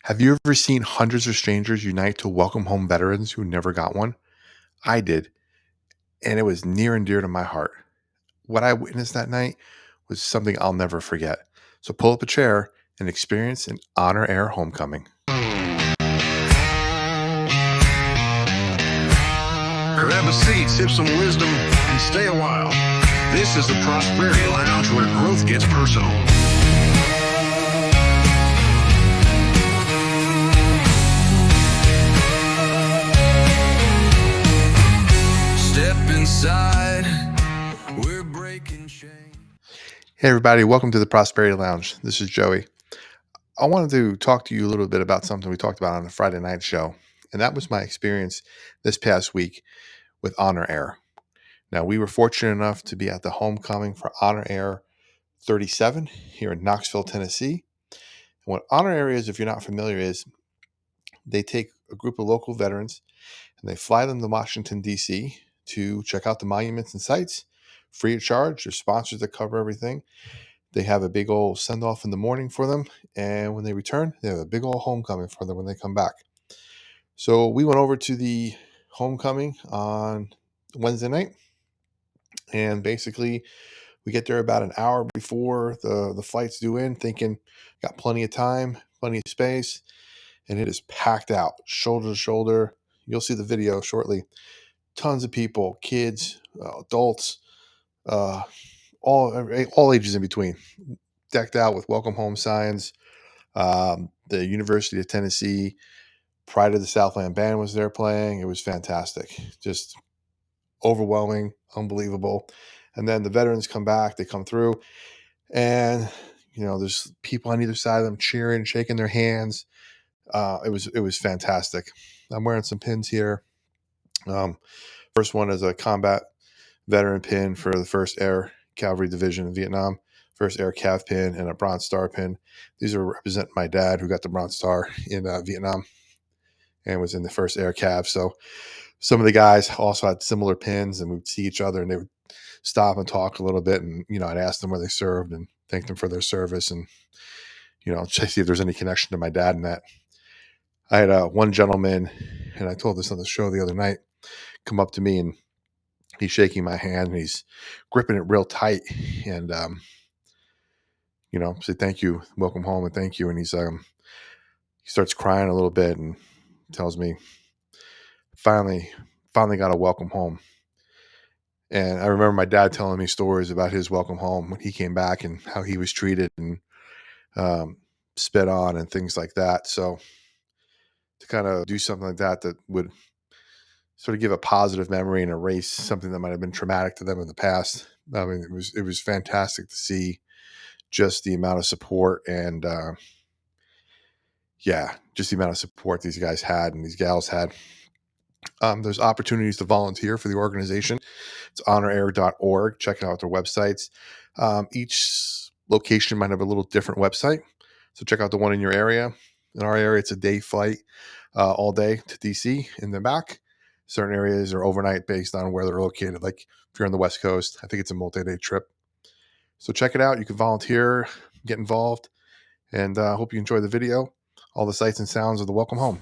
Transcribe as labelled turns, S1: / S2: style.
S1: Have you ever seen hundreds of strangers unite to welcome home veterans who never got one? I did, and it was near and dear to my heart. What I witnessed that night was something I'll never forget. So pull up a chair and experience an honor air homecoming.
S2: Grab a seat, sip some wisdom, and stay a while. This is the Prosperity Lounge where growth gets personal. Step inside, we're breaking chains.
S1: Hey, everybody, welcome to the Prosperity Lounge. This is Joey. I wanted to talk to you a little bit about something we talked about on the Friday night show, and that was my experience this past week with Honor Air. Now, we were fortunate enough to be at the homecoming for Honor Air 37 here in Knoxville, Tennessee. And what Honor Air is, if you're not familiar, is they take a group of local veterans and they fly them to Washington, D.C. to check out the monuments and sites free of charge. There's sponsors that cover everything. They have a big old send-off in the morning for them. And when they return, they have a big old homecoming for them when they come back. So we went over to the homecoming on Wednesday night. And basically, we get there about an hour before the flight's due in, thinking got plenty of time, plenty of space. And it is packed out, shoulder to shoulder. You'll see the video shortly. Tons of people, kids, adults, all ages in between, decked out with welcome home signs. The University of Tennessee Pride of the Southland band was there playing. It was fantastic, just overwhelming, unbelievable. And then the veterans come back, they come through, and there's people on either side of them cheering, shaking their hands. It was fantastic. I'm wearing some pins here. First one is a combat veteran pin for the 1st Air Cavalry Division in Vietnam, 1st Air Cav pin, and a Bronze Star pin. These are representing my dad, who got the Bronze Star in Vietnam and was in the 1st Air Cav. So some of the guys also had similar pins, and we'd see each other, and they would stop and talk a little bit, and I'd ask them where they served and thank them for their service, and check see if there's any connection to my dad in that. I had one gentleman, and I told this on the show the other night, come up to me, and he's shaking my hand, and he's gripping it real tight, and say thank you, welcome home, and thank you. And he starts crying a little bit and tells me, finally got a welcome home. And I remember my dad telling me stories about his welcome home when he came back and how he was treated and spit on and things like that. So to kind of do something like that would sort of give a positive memory and erase something that might have been traumatic to them in the past. I mean, it was fantastic to see just the amount of support and just the amount of support these guys had and these gals had. There's opportunities to volunteer for the organization. It's honorair.org. Check out their websites. Each location might have a little different website, so check out the one in your area. In our area, it's a day flight all day to DC and then back. Certain areas are overnight based on where they're located. Like if you're on the West Coast, I think it's a multi-day trip. So check it out. You can volunteer, get involved, and hope you enjoy the video. All the sights and sounds of the welcome home.